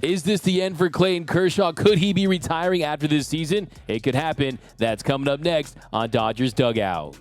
Is this the end for Clayton Kershaw? Could he be retiring after this season? It could happen. That's coming up next on Dodgers Dugout.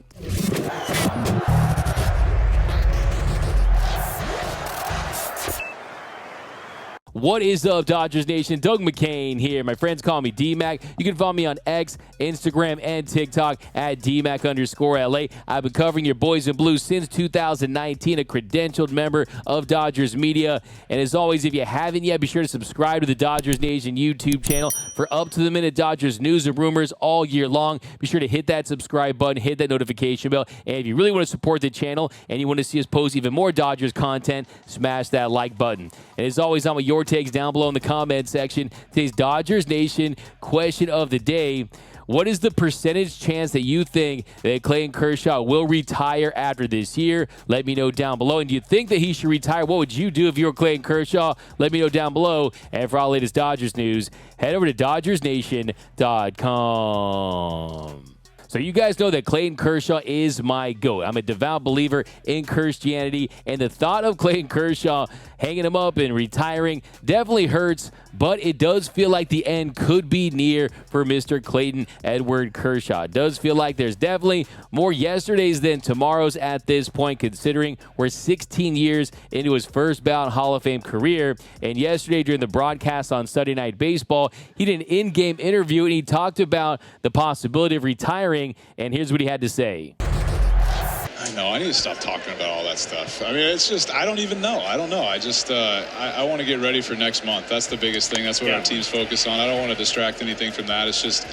What is up, Dodgers Nation? Doug McCain here. My friends call me D-Mac. You can follow me on X, Instagram, and TikTok at DMac_LA. I've been covering your boys in blue since 2019, a credentialed member of Dodgers Media. And as always, if you haven't yet, be sure to subscribe to the Dodgers Nation YouTube channel for up-to-the-minute Dodgers news and rumors all year long. Be sure to hit that subscribe button, hit that notification bell. And if you really want to support the channel and you want to see us post even more Dodgers content, smash that like button. And as always, I'm with your takes down below in the comment section. Today's Dodgers Nation question of the day: what is the percentage chance that you think that Clayton Kershaw will retire after this year? Let me know down below. And do you think that he should retire? What would you do if you were Clayton Kershaw? Let me know down below. And for all the latest Dodgers news, head over to DodgersNation.com. So you guys know that Clayton Kershaw is my GOAT. I'm a devout believer in Christianity, and the thought of Clayton Kershaw hanging him up and retiring definitely hurts, but it does feel like the end could be near for Mr. Clayton Edward Kershaw. It does feel like there's definitely more yesterdays than tomorrows at this point, considering we're 16 years into his first ballot Hall of Fame career. And yesterday during the broadcast on Sunday Night Baseball, he did an in-game interview, and he talked about the possibility of retiring. And here's what he had to say. I know. I need to stop talking about all that stuff. I mean, it's just, I don't even know. I don't know. I just, I want to get ready for next month. That's the biggest thing. That's what our team's focused on. I don't want to distract anything from that. It's just,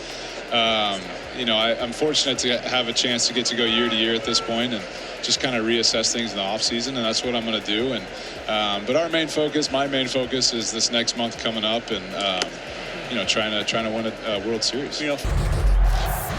you know, I'm fortunate to have a chance to get to go year to year at this point and just kind of reassess things in the off season. And that's what I'm going to do. And, but our main focus, my main focus is this next month coming up and, you know, trying to win a World Series. You know.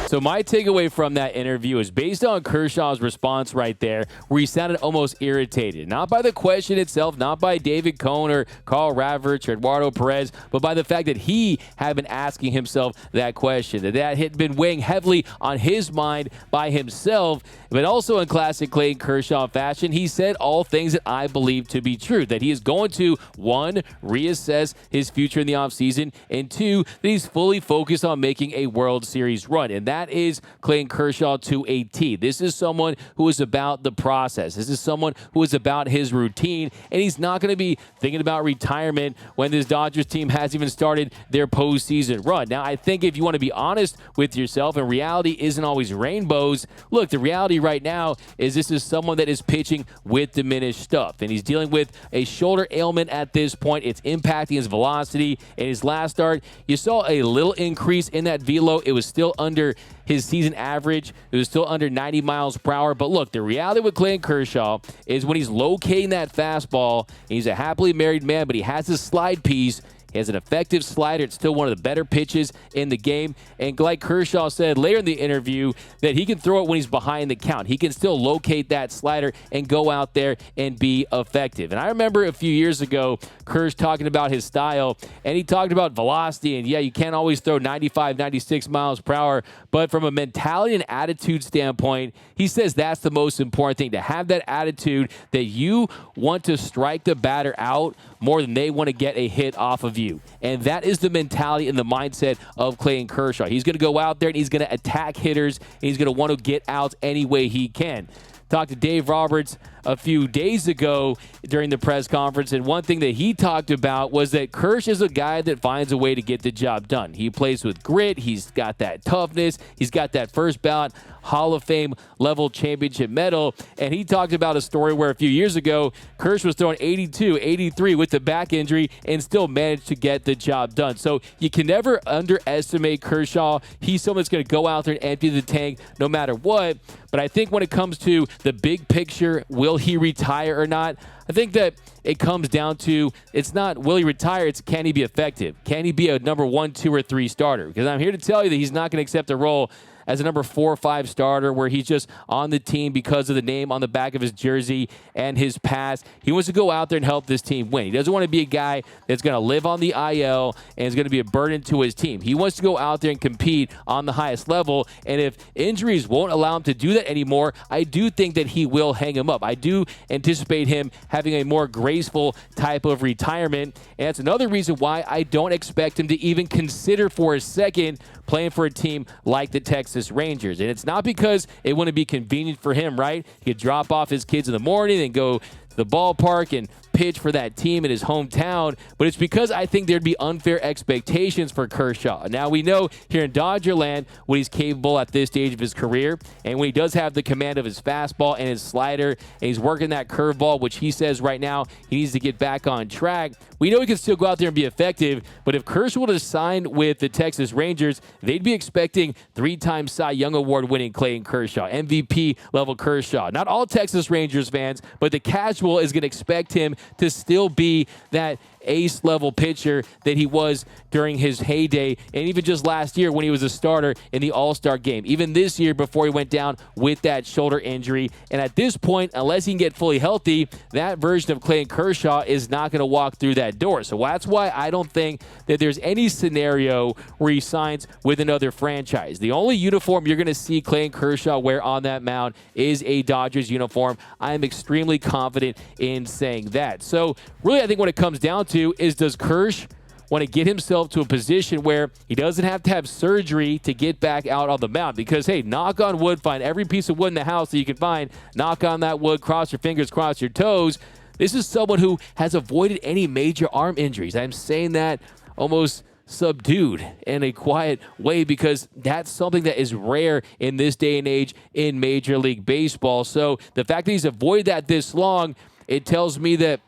So my takeaway from that interview is based on Kershaw's response right there, where he sounded almost irritated. Not by the question itself, not by David Cohn or Carl Ravitch or Eduardo Perez, but by the fact that he had been asking himself that question, that had been weighing heavily on his mind by himself. But also in classic Clayton Kershaw fashion, he said all things that I believe to be true, that he is going to, one, reassess his future in the offseason, and two, that he's fully focused on making a World Series run. And that is Clayton Kershaw to a T. This is someone who is about the process. This is someone who is about his routine, and he's not going to be thinking about retirement when this Dodgers team hasn't even started their postseason run. Now, I think if you want to be honest with yourself, and reality isn't always rainbows, look, the reality right now is this is someone that is pitching with diminished stuff, and he's dealing with a shoulder ailment at this point. It's impacting his velocity. In his last start, you saw a little increase in that velo. It was still under his season average. It was still under 90 miles per hour. But look, the reality with Clayton Kershaw is when he's locating that fastball, he's a happily married man, but he has his slide piece. He has an effective slider. It's still one of the better pitches in the game. And like Kershaw said later in the interview, that he can throw it when he's behind the count. He can still locate that slider and go out there and be effective. And I remember a few years ago, Kersh talking about his style, and he talked about velocity. And yeah, you can't always throw 95, 96 miles per hour, but from a mentality and attitude standpoint, he says that's the most important thing, to have that attitude that you want to strike the batter out more than they want to get a hit off of you. And that is the mentality and the mindset of Clayton Kershaw. He's going to go out there and he's going to attack hitters, and he's going to want to get outs any way he can. Talked to Dave Roberts a few days ago during the press conference, and one thing that he talked about was that Kersh is a guy that finds a way to get the job done. He plays with grit. He's got that toughness. He's got that first ballot Hall of Fame level championship medal. And he talked about a story where a few years ago, Kersh was throwing 82, 83 with the back injury and still managed to get the job done. So you can never underestimate Kershaw. He's someone that's going to go out there and empty the tank no matter what. But I think when it comes to the big picture, will he retire or not? I think that it comes down to, it's not will he retire, it's can he be effective? Can he be a number 1, 2, or 3 starter? Because I'm here to tell you that he's not going to accept a role as a number 4 or 5 starter where he's just on the team because of the name on the back of his jersey and his past. He wants to go out there and help this team win. He doesn't want to be a guy that's going to live on the IL and is going to be a burden to his team. He wants to go out there and compete on the highest level, and if injuries won't allow him to do that anymore, I do think that he will hang him up. I do anticipate him having a more graceful type of retirement, and that's another reason why I don't expect him to even consider for a second playing for a team like the Texas Rangers. And it's not because it wouldn't be convenient for him, right? He could drop off his kids in the morning and go to the ballpark and pitch for that team in his hometown, but it's because I think there'd be unfair expectations for Kershaw. Now, we know here in Dodgerland what he's capable at this stage of his career, and when he does have the command of his fastball and his slider, and he's working that curveball, which he says right now he needs to get back on track, we know he can still go out there and be effective, but if Kershaw were to sign with the Texas Rangers, they'd be expecting 3-time Cy Young Award-winning Clayton Kershaw, MVP-level Kershaw. Not all Texas Rangers fans, but the casual is going to expect him to still be that ace-level pitcher that he was during his heyday, and even just last year when he was a starter in the All-Star game. Even this year before he went down with that shoulder injury. And at this point, unless he can get fully healthy, that version of Clayton Kershaw is not going to walk through that door. So that's why I don't think that there's any scenario where he signs with another franchise. The only uniform you're going to see Clayton Kershaw wear on that mound is a Dodgers uniform. I'm extremely confident in saying that. So really, I think what it comes down to is, does Kersh want to get himself to a position where he doesn't have to have surgery to get back out on the mound? Because, hey, knock on wood, find every piece of wood in the house that you can find, knock on that wood, cross your fingers, cross your toes. This is someone who has avoided any major arm injuries. I'm saying that almost subdued in a quiet way because that's something that is rare in this day and age in Major League Baseball. So the fact that he's avoided that this long, it tells me that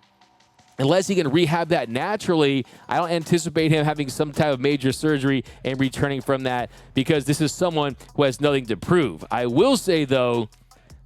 unless he can rehab that naturally, I don't anticipate him having some type of major surgery and returning from that because this is someone who has nothing to prove. I will say, though,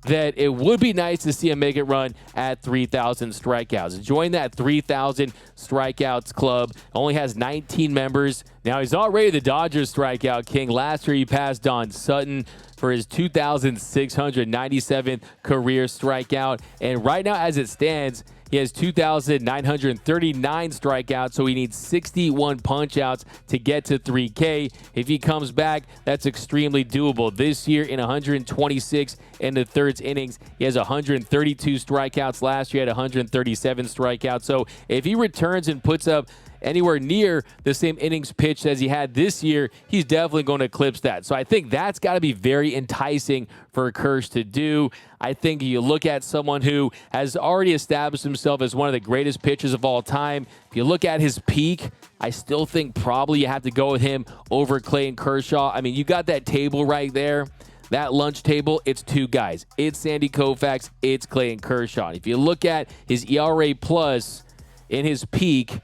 that it would be nice to see him make it run at 3,000 strikeouts. Join that 3,000 strikeouts club. Only has 19 members. Now, he's already the Dodgers strikeout king. Last year, he passed on Sutton for his 2,697th career strikeout. And right now, as it stands, he has 2,939 strikeouts, so he needs 61 punch-outs to get to 3K. If he comes back, that's extremely doable. This year, in 126 and the thirds innings, he has 132 strikeouts. Last year, he had 137 strikeouts. So if he returns and puts up anywhere near the same innings pitched as he had this year, he's definitely going to eclipse that. So I think that's got to be very enticing for Kersh to do. I think you look at someone who has already established himself as one of the greatest pitchers of all time. If you look at his peak, I still think probably you have to go with him over Clayton Kershaw. I mean, you got that table right there. That lunch table, it's two guys. It's Sandy Koufax, it's Clayton Kershaw. If you look at his ERA plus in his peak,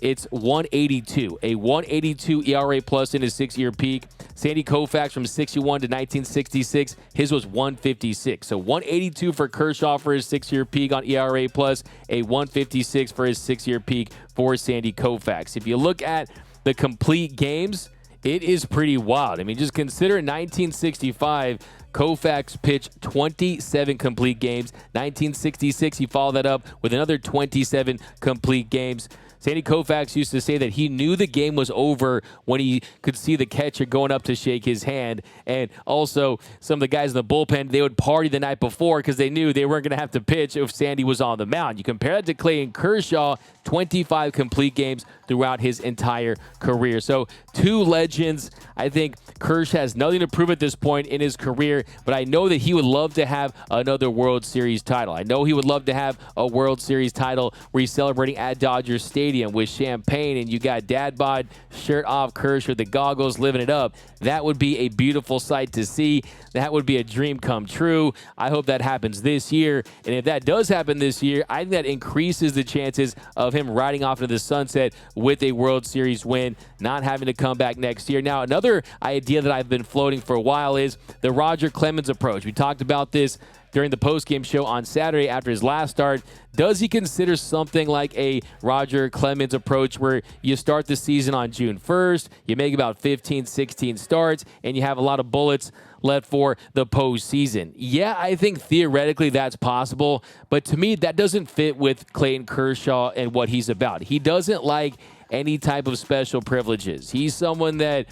it's 182, a 182 ERA plus in his 6-year peak. Sandy Koufax from 61 to 1966, his was 156. So 182 for Kershaw for his 6-year peak on ERA plus, a 156 for his 6-year peak for Sandy Koufax. If you look at the complete games, it is pretty wild. I mean, just consider in 1965, Koufax pitched 27 complete games. 1966, he followed that up with another 27 complete games. Sandy Koufax used to say that he knew the game was over when he could see the catcher going up to shake his hand. And also, some of the guys in the bullpen, they would party the night before because they knew they weren't going to have to pitch if Sandy was on the mound. You compare that to Clayton Kershaw, 25 complete games throughout his entire career. So, two legends. I think Kersh has nothing to prove at this point in his career, but I know that he would love to have another World Series title. I know he would love to have a World Series title where he's celebrating at Dodger Stadium with champagne and you got dad bod, shirt off, Kersh with the goggles, living it up. That would be a beautiful sight to see. That would be a dream come true. I hope that happens this year. And if that does happen this year, I think that increases the chances of him riding off into the sunset with a World Series win, not having to come back next year. Now, another idea that I've been floating for a while is the Roger Clemens approach. We talked about this during the postgame show on Saturday after his last start, does he consider something like a Roger Clemens approach where you start the season on June 1st, you make about 15, 16 starts, and you have a lot of bullets left for the postseason? Yeah, I think theoretically that's possible, but to me, that doesn't fit with Clayton Kershaw and what he's about. He doesn't like any type of special privileges. He's someone that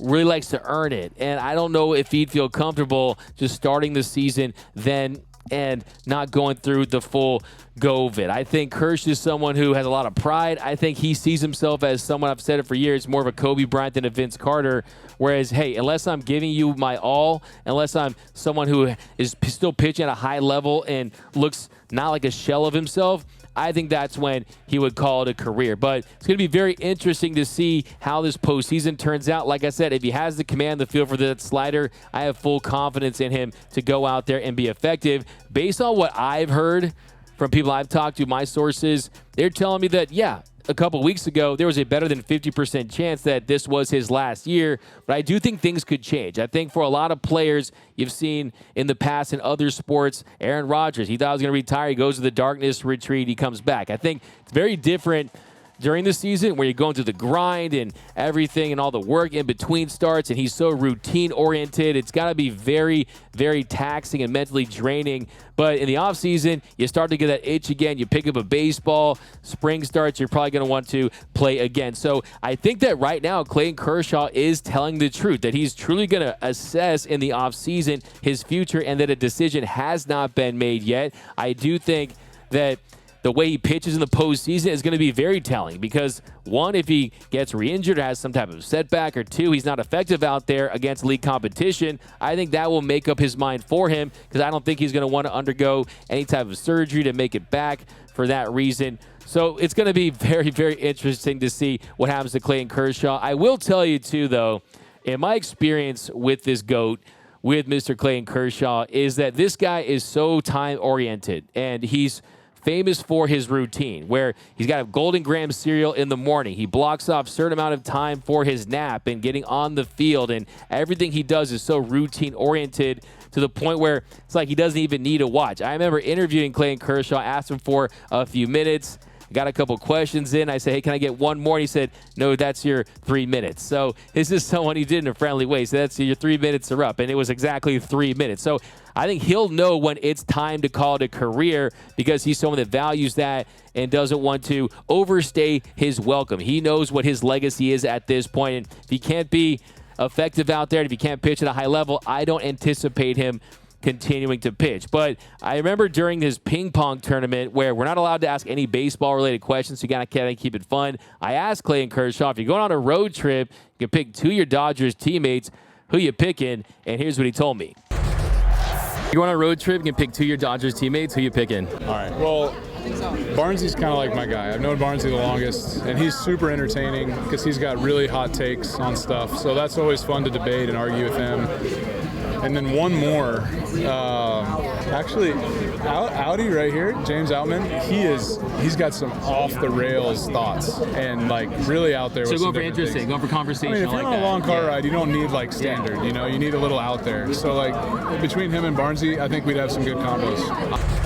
really likes to earn it, and I don't know if he'd feel comfortable just starting the season then and not going through the full go of it. I think Kershaw is someone who has a lot of pride. I think he sees himself as someone, I've said it for years, more of a Kobe Bryant than a Vince Carter, whereas, hey, unless I'm giving you my all, unless I'm someone who is still pitching at a high level and looks not like a shell of himself, I think that's when he would call it a career. But it's going to be very interesting to see how this postseason turns out. Like I said, if he has the command of the field for that slider, I have full confidence in him to go out there and be effective. Based on what I've heard from people I've talked to, my sources, they're telling me that, yeah, a couple weeks ago, there was a better than 50% chance that this was his last year, but I do think things could change. I think for a lot of players you've seen in the past in other sports, Aaron Rodgers, he thought he was going to retire, he goes to the darkness retreat, he comes back. I think it's very different during the season where you're going through the grind and everything and all the work in between starts, and he's so routine-oriented. It's got to be very, very taxing and mentally draining. But in the offseason, you start to get that itch again. You pick up a baseball. Spring starts, you're probably going to want to play again. So I think that right now, Clayton Kershaw is telling the truth, that he's truly going to assess in the offseason his future and that a decision has not been made yet. I do think that the way he pitches in the postseason is going to be very telling because, one, if he gets re-injured or has some type of setback, or two, he's not effective out there against league competition, I think that will make up his mind for him because I don't think he's going to want to undergo any type of surgery to make it back for that reason. So it's going to be very, very interesting to see what happens to Clayton Kershaw. I will tell you, too, though, in my experience with this GOAT, with Mr. Clayton Kershaw, is that this guy is so time-oriented, and he's famous for his routine, where he's got a Golden Graham cereal in the morning. He blocks off a certain amount of time for his nap and getting on the field, and everything he does is so routine-oriented to the point where it's like he doesn't even need a watch. I remember interviewing Clayton Kershaw, asked him for a few minutes, got a couple questions in. I said, hey, can I get one more? And he said, no, that's your 3 minutes. So this is someone he did in a friendly way. So that's your 3 minutes are up. And it was exactly 3 minutes. So I think he'll know when it's time to call it a career because he's someone that values that and doesn't want to overstay his welcome. He knows what his legacy is at this point. And if he can't be effective out there, and if he can't pitch at a high level, I don't anticipate him continuing to pitch. But I remember during his ping pong tournament where we're not allowed to ask any baseball related questions, so you gotta keep it fun. I asked Clayton Kershaw, if you're going on a road trip, you can pick two of your Dodgers teammates, who you picking? And here's what he told me. You're going on a road trip, you can pick two of your Dodgers teammates, who you picking? All right, well, Barnsley's kind of like my guy. I've known Barnsley the longest, and he's super entertaining because he's got really hot takes on stuff, so that's always fun to debate and argue with him. And then one more, actually, Audi right here, James Outman, he's got some off-the-rails thoughts and, like, really out there with some different things. So going for conversation. I mean, if you're on a long car ride, you don't need, like, standard, you know? You need a little out there. So, like, between him and Barnsley, I think we'd have some good combos.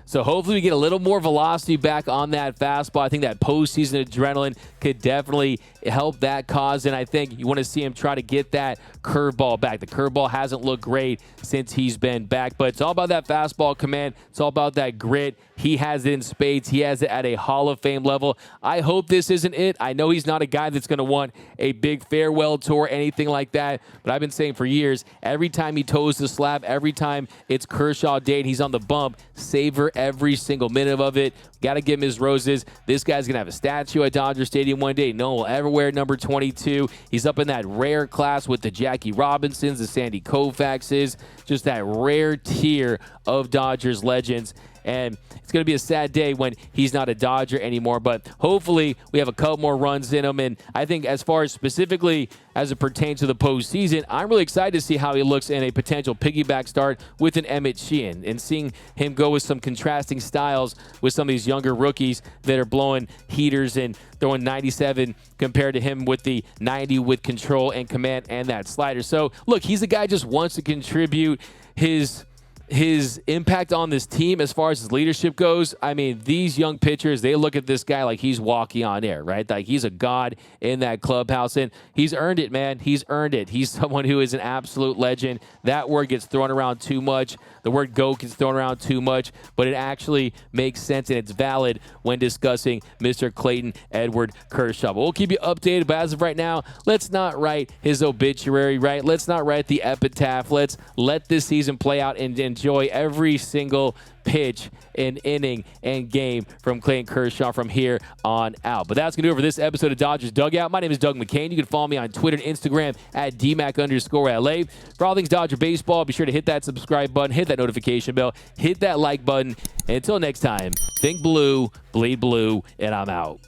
So hopefully we get a little more velocity back on that fastball. I think that postseason adrenaline could definitely help that cause, and I think you want to see him try to get that curveball back. The curveball hasn't looked great since he's been back, but it's all about that fastball command. It's all about that grit. He has it in spades. He has it at a Hall of Fame level. I hope this isn't it. I know he's not a guy that's going to want a big farewell tour, anything like that, but I've been saying for years, every time he toes the slab, every time it's Kershaw Day and he's on the bump, savor every single minute of it. Got to give him his roses. This guy's going to have a statue at Dodger Stadium one day. No one will ever wear number 22. He's up in that rare class with the Jackie Robinsons, the Sandy Koufaxes, just that rare tier of Dodgers legends. And it's going to be a sad day when he's not a Dodger anymore, but hopefully we have a couple more runs in him. And I think as far as specifically as it pertains to the postseason, I'm really excited to see how he looks in a potential piggyback start with an Emmett Sheehan and seeing him go with some contrasting styles with some of these younger rookies that are blowing heaters and throwing 97 compared to him with the 90 with control and command and that slider. So, look, he's a guy who just wants to contribute his his impact on this team as far as his leadership goes, I mean, these young pitchers, they look at this guy like he's walking on air, right? Like he's a god in that clubhouse, and he's earned it, man. He's earned it. He's someone who is an absolute legend. That word gets thrown around too much. The word GOAT gets thrown around too much, but it actually makes sense, and it's valid when discussing Mr. Clayton Edward Kershaw. But we'll keep you updated, but as of right now, let's not write his obituary, right? Let's not write the epitaph. Let's let this season play out and enjoy every single pitch and inning and game from Clayton Kershaw from here on out. But that's going to do it for this episode of Dodgers Dugout. My name is Doug McCain. You can follow me on Twitter and Instagram at DMAC_LA. For all things Dodger baseball, be sure to hit that subscribe button, hit that notification bell, hit that like button. And until next time, think blue, bleed blue, and I'm out.